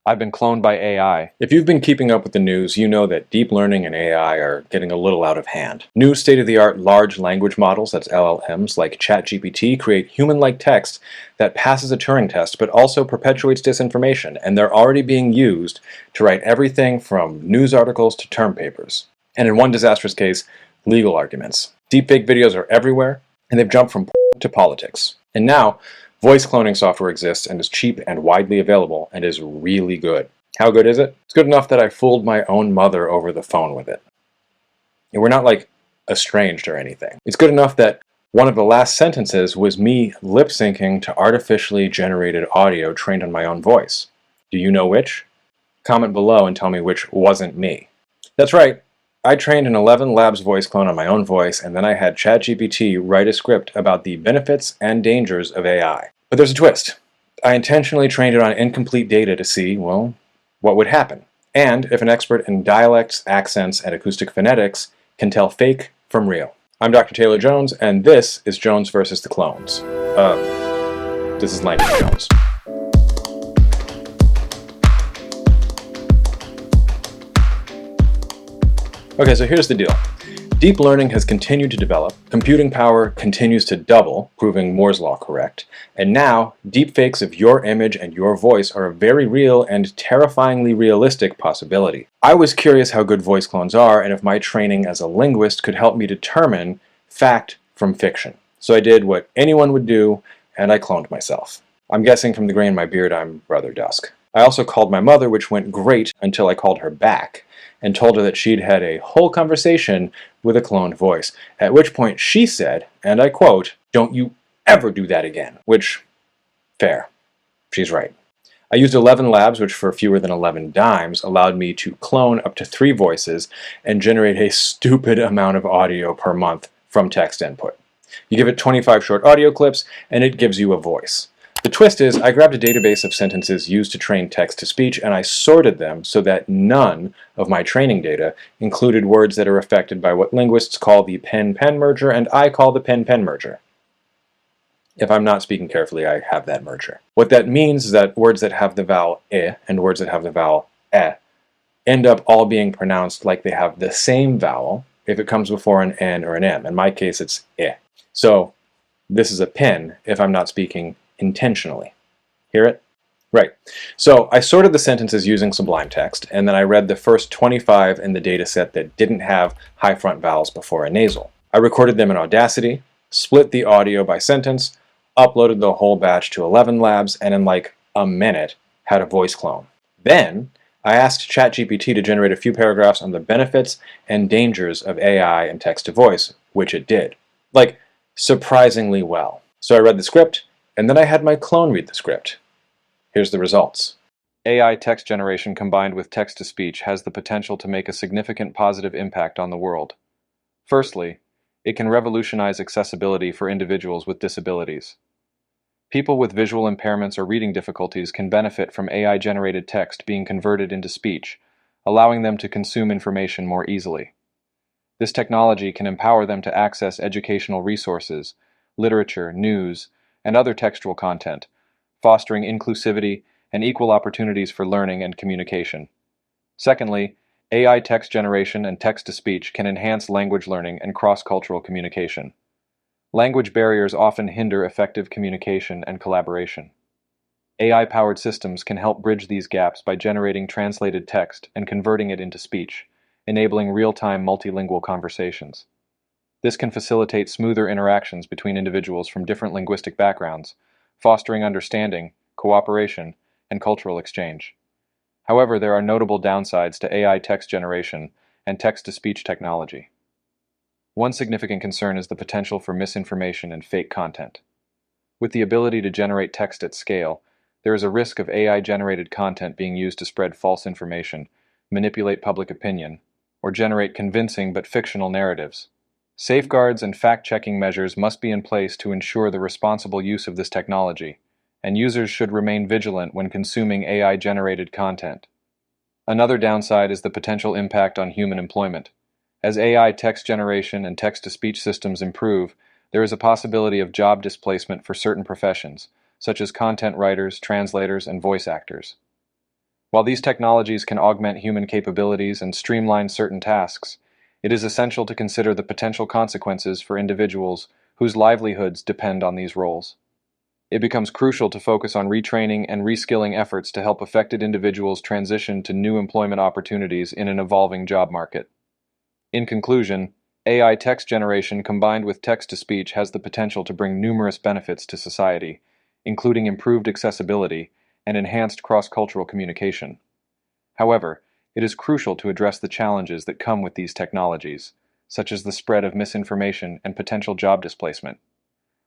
I've been cloned by AI. If you've been keeping up with the news, you know that deep learning and AI are getting a little out of hand. New state-of-the-art large language models, that's LLMs, like ChatGPT, create human-like text that passes a Turing test but also perpetuates disinformation, and they're already being used to write everything from news articles to term papers. And in one disastrous case, legal arguments. Deepfake videos are everywhere, and they've jumped from to politics. And now, voice cloning software exists and is cheap and widely available and is really good. How good is it? It's good enough that I fooled my own mother over the phone with it. And we're not like estranged or anything. It's good enough that one of the last sentences was me lip syncing to artificially generated audio trained on my own voice. Do you know which? Comment below and tell me which wasn't me. That's right. I trained an ElevenLabs voice clone on my own voice, and then I had ChatGPT write a script about the benefits and dangers of AI. But there's a twist. I intentionally trained it on incomplete data to see, well, what would happen, and if an expert in dialects, accents, and acoustic phonetics can tell fake from real. I'm Dr. Taylor Jones, and this is Jones versus the Clones. This is Language Jones. Okay, so here's the deal. Deep learning has continued to develop, computing power continues to double, proving Moore's law correct, and now deepfakes of your image and your voice are a very real and terrifyingly realistic possibility. I was curious how good voice clones are and if my training as a linguist could help me determine fact from fiction. So I did what anyone would do, and I cloned myself. I'm guessing from the gray in my beard I'm rather dusk. I also called my mother, which went great until I called her back and told her that she'd had a whole conversation with a cloned voice, at which point she said, and I quote, "Don't you ever do that again," which, fair. She's right. I used ElevenLabs, which for fewer than 11 dimes allowed me to clone up to 3 voices and generate a stupid amount of audio per month from text input. You give it 25 short audio clips and it gives you a voice. The twist is, I grabbed a database of sentences used to train text-to-speech and I sorted them so that none of my training data included words that are affected by what linguists call the pen-pen merger and I call the pen-pen merger. If I'm not speaking carefully, I have that merger. What that means is that words that have the vowel I and words that have the vowel E end up all being pronounced like they have the same vowel if it comes before an N or an M. In my case, it's I. So this is a pen if I'm not speaking intentionally. Hear it? Right. So I sorted the sentences using Sublime Text, and then I read the first 25 in the data set that didn't have high front vowels before a nasal. I recorded them in Audacity, split the audio by sentence, uploaded the whole batch to ElevenLabs, and in like a minute had a voice clone. Then I asked ChatGPT to generate a few paragraphs on the benefits and dangers of AI and text-to-voice, which it did. Like, surprisingly well. So I read the script, and then I had my clone read the script. Here's the results. AI text generation combined with text-to-speech has the potential to make a significant positive impact on the world. Firstly, it can revolutionize accessibility for individuals with disabilities. People with visual impairments or reading difficulties can benefit from AI-generated text being converted into speech, allowing them to consume information more easily. This technology can empower them to access educational resources, literature, news, and other textual content, fostering inclusivity and equal opportunities for learning and communication. Secondly, AI text generation and text-to-speech can enhance language learning and cross-cultural communication. Language barriers often hinder effective communication and collaboration. AI-powered systems can help bridge these gaps by generating translated text and converting it into speech, enabling real-time multilingual conversations. This can facilitate smoother interactions between individuals from different linguistic backgrounds, fostering understanding, cooperation, and cultural exchange. However, there are notable downsides to AI text generation and text-to-speech technology. One significant concern is the potential for misinformation and fake content. With the ability to generate text at scale, there is a risk of AI-generated content being used to spread false information, manipulate public opinion, or generate convincing but fictional narratives. Safeguards and fact-checking measures must be in place to ensure the responsible use of this technology, and users should remain vigilant when consuming AI-generated content. Another downside is the potential impact on human employment. As AI text generation and text-to-speech systems improve, there is a possibility of job displacement for certain professions, such as content writers, translators, and voice actors. While these technologies can augment human capabilities and streamline certain tasks, it is essential to consider the potential consequences for individuals whose livelihoods depend on these roles. It becomes crucial to focus on retraining and reskilling efforts to help affected individuals transition to new employment opportunities in an evolving job market. In conclusion, AI text generation combined with text-to-speech has the potential to bring numerous benefits to society, including improved accessibility and enhanced cross-cultural communication. However, it is crucial to address the challenges that come with these technologies, such as the spread of misinformation and potential job displacement.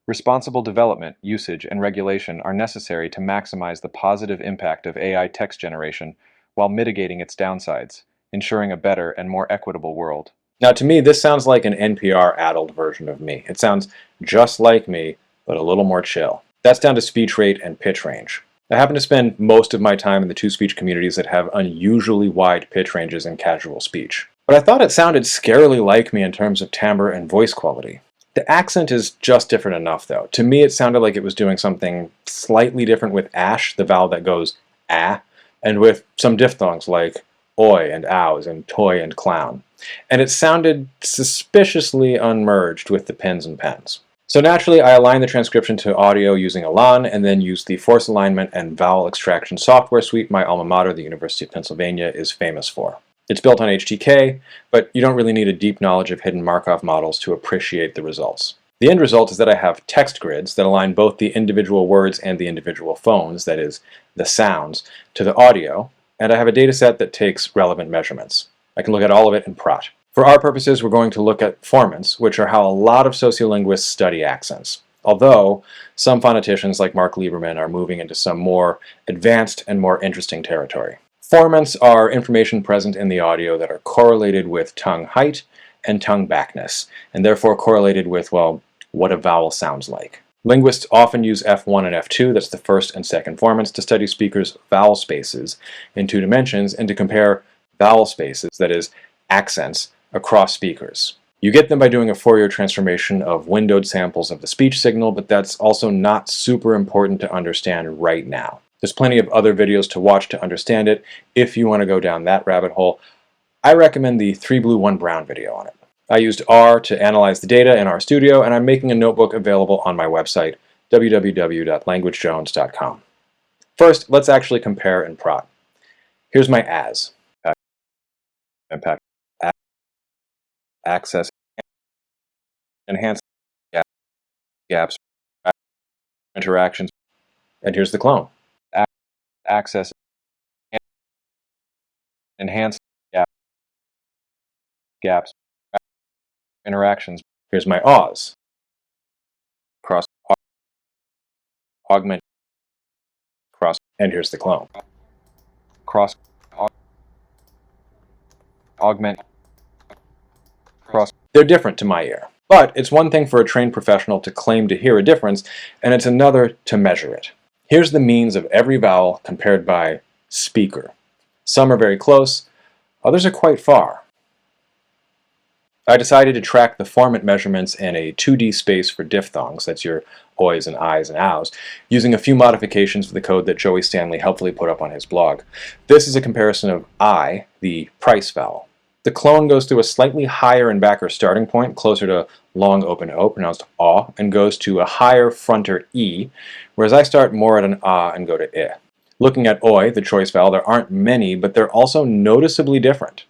Responsible development, usage, and regulation are necessary to maximize the positive impact of AI text generation while mitigating its downsides, ensuring a better and more equitable world. Now, to me, this sounds like an NPR-addled version of me. It sounds just like me, but a little more chill. That's down to speech rate and pitch range. I happen to spend most of my time in the two-speech communities that have unusually wide pitch ranges in casual speech. But I thought it sounded scarily like me in terms of timbre and voice quality. The accent is just different enough, though. To me, it sounded like it was doing something slightly different with ash, the vowel that goes ah, and with some diphthongs like oi and ows and toy and clown. And it sounded suspiciously unmerged with the pins and pens. So naturally, I aligned the transcription to audio using Elan and then used the force alignment and vowel extraction software suite my alma mater, the University of Pennsylvania, is famous for. It's built on HTK, but you don't really need a deep knowledge of hidden Markov models to appreciate the results. The end result is that I have text grids that align both the individual words and the individual phones, that is, the sounds, to the audio, and I have a data set that takes relevant measurements. I can look at all of it in Praat. For our purposes, we're going to look at formants, which are how a lot of sociolinguists study accents. Although, some phoneticians like Mark Lieberman are moving into some more advanced and more interesting territory. Formants are information present in the audio that are correlated with tongue height and tongue backness, and therefore correlated with, well, what a vowel sounds like. Linguists often use F1 and F2, that's the first and second formants, to study speakers' vowel spaces in 2 dimensions and to compare vowel spaces, that is, accents, across speakers. You get them by doing a Fourier transformation of windowed samples of the speech signal, but that's also not super important to understand right now. There's plenty of other videos to watch to understand it if you want to go down that rabbit hole. I recommend the 3 Blue 1 Brown video on it. I used R to analyze the data in RStudio, and I'm making a notebook available on my website, www.languagejones.com. First, let's actually compare in Praat. Here's my as. Impact, access, enhance, gaps, interactions, and here's the clone. Access, enhance, gaps, interactions. Here's my Oz. Cross, augment, cross, and here's the clone. Cross, augment, cross. They're different to my ear. But it's one thing for a trained professional to claim to hear a difference, and it's another to measure it. Here's the means of every vowel compared by speaker. Some are very close, others are quite far. I decided to track the formant measurements in a 2D space for diphthongs, that's your ois and i's and ows, using a few modifications of the code that Joey Stanley helpfully put up on his blog. This is a comparison of I, the price vowel. The clone goes through a slightly higher and backer starting point, closer to long open O, pronounced aw, and goes to a higher fronter E, whereas I start more at an ah and go to I. Looking at oi, the choice vowel, there aren't many, but they're also noticeably different.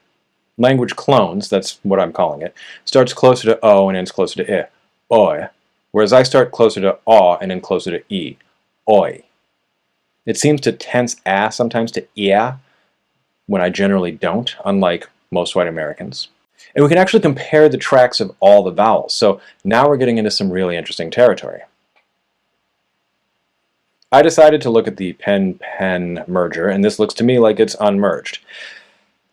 Language clones, that's what I'm calling it, starts closer to O and ends closer to I, oi, whereas I start closer to aw and end closer to E, oi. It seems to tense ah sometimes to ia, when I generally don't, unlike most white Americans. And we can actually compare the tracks of all the vowels, so now we're getting into some really interesting territory. I decided to look at the pen-pen merger, and this looks to me like it's unmerged.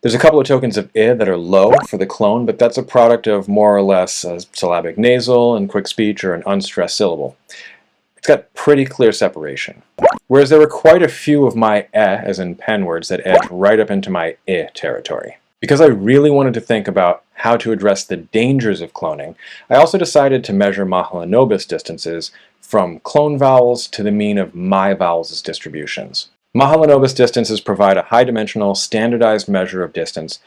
There's a couple of tokens of I that are low for the clone, but that's a product of more or less a syllabic nasal and quick speech or an unstressed syllable. It's got pretty clear separation. Whereas there were quite a few of my as in pen words that edge right up into my I territory. Because I really wanted to think about how to address the dangers of cloning, I also decided to measure Mahalanobis distances from clone vowels to the mean of my vowels' distributions. Mahalanobis distances provide a high-dimensional, standardized measure of distance,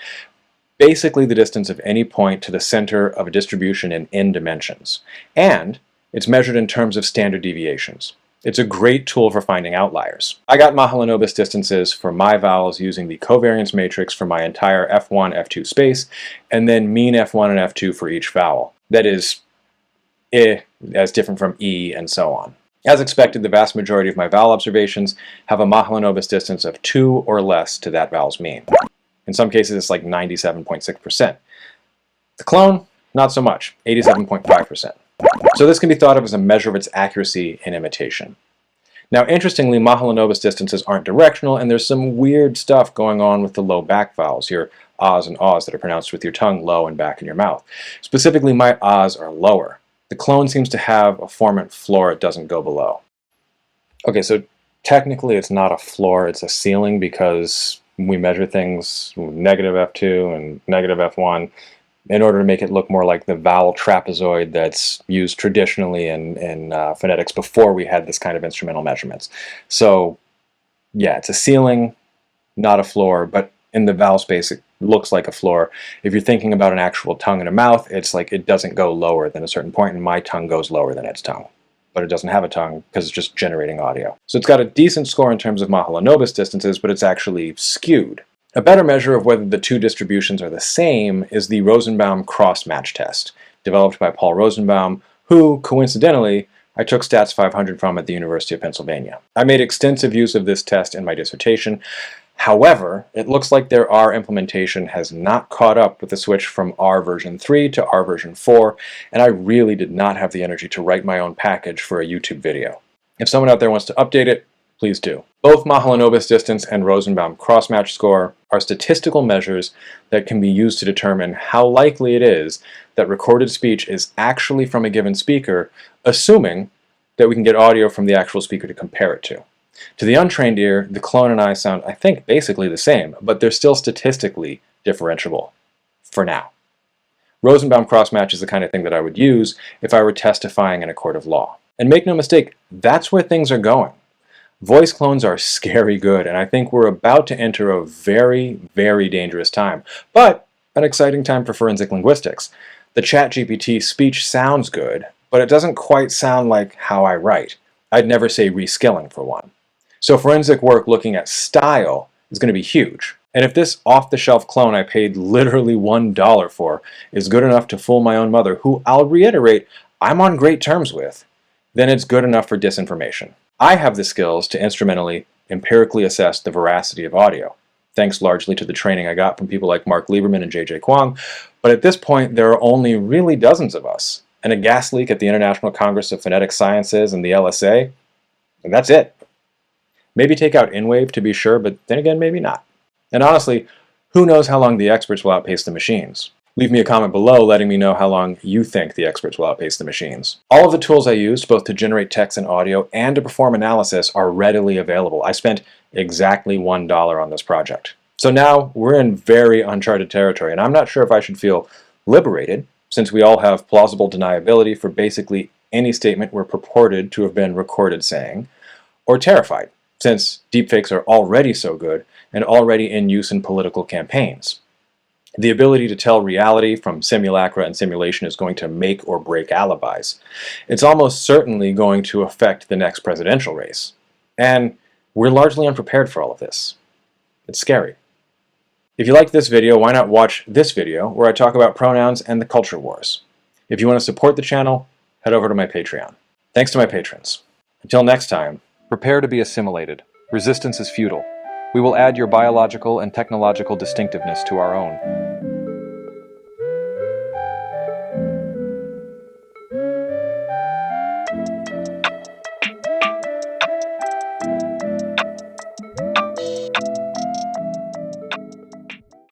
basically the distance of any point to the center of a distribution in n dimensions. And it's measured in terms of standard deviations. It's a great tool for finding outliers. I got Mahalanobis distances for my vowels using the covariance matrix for my entire F1, F2 space, and then mean F1 and F2 for each vowel. That is, I as different from E, and so on. As expected, the vast majority of my vowel observations have a Mahalanobis distance of 2 or less to that vowel's mean. In some cases, it's like 97.6%. The clone, not so much, 87.5%. So this can be thought of as a measure of its accuracy in imitation. Now, interestingly, Mahalanobis distances aren't directional, and there's some weird stuff going on with the low back vowels, your ahs and ahs that are pronounced with your tongue low and back in your mouth. Specifically, my ahs are lower. The clone seems to have a formant floor it doesn't go below. Okay, so technically it's not a floor, it's a ceiling, because we measure things negative F2 and negative F1 in order to make it look more like the vowel trapezoid that's used traditionally in phonetics before we had this kind of instrumental measurements. So yeah, it's a ceiling, not a floor, but in the vowel space it looks like a floor. If you're thinking about an actual tongue and a mouth, it's like it doesn't go lower than a certain point, and my tongue goes lower than its tongue. But it doesn't have a tongue because it's just generating audio. So it's got a decent score in terms of Mahalanobis distances, but it's actually skewed. A better measure of whether the two distributions are the same is the Rosenbaum cross-match test, developed by Paul Rosenbaum, who, coincidentally, I took Stats 500 from at the University of Pennsylvania. I made extensive use of this test in my dissertation. However, it looks like their R implementation has not caught up with the switch from R version 3 to R version 4, and I really did not have the energy to write my own package for a YouTube video. If someone out there wants to update it, please do. Both Mahalanobis distance and Rosenbaum cross-match score are statistical measures that can be used to determine how likely it is that recorded speech is actually from a given speaker, assuming that we can get audio from the actual speaker to compare it to. To the untrained ear, the clone and I sound, I think, basically the same, but they're still statistically differentiable, for now. Rosenbaum cross-match is the kind of thing that I would use if I were testifying in a court of law. And make no mistake, that's where things are going. Voice clones are scary good, and I think we're about to enter a very, very dangerous time, but an exciting time for forensic linguistics. The ChatGPT speech sounds good, but it doesn't quite sound like how I write. I'd never say reskilling, for one. So forensic work looking at style is going to be huge. And if this off-the-shelf clone I paid literally $1 for is good enough to fool my own mother, who I'll reiterate I'm on great terms with, then it's good enough for disinformation. I have the skills to instrumentally, empirically assess the veracity of audio, thanks largely to the training I got from people like Mark Lieberman and J.J. Kwong, but at this point there are only really dozens of us, and a gas leak at the International Congress of Phonetic Sciences and the LSA, and that's it. Maybe take out InWave to be sure, but then again, maybe not. And honestly, who knows how long the experts will outpace the machines? Leave me a comment below letting me know how long you think the experts will outpace the machines. All of the tools I used, both to generate text and audio and to perform analysis, are readily available. I spent exactly $1 on this project. So now we're in very uncharted territory, and I'm not sure if I should feel liberated, since we all have plausible deniability for basically any statement we're purported to have been recorded saying, or terrified, since deepfakes are already so good and already in use in political campaigns. The ability to tell reality from simulacra and simulation is going to make or break alibis. It's almost certainly going to affect the next presidential race. And we're largely unprepared for all of this. It's scary. If you liked this video, why not watch this video where I talk about pronouns and the culture wars? If you want to support the channel, head over to my Patreon. Thanks to my patrons. Until next time, prepare to be assimilated. Resistance is futile. We will add your biological and technological distinctiveness to our own.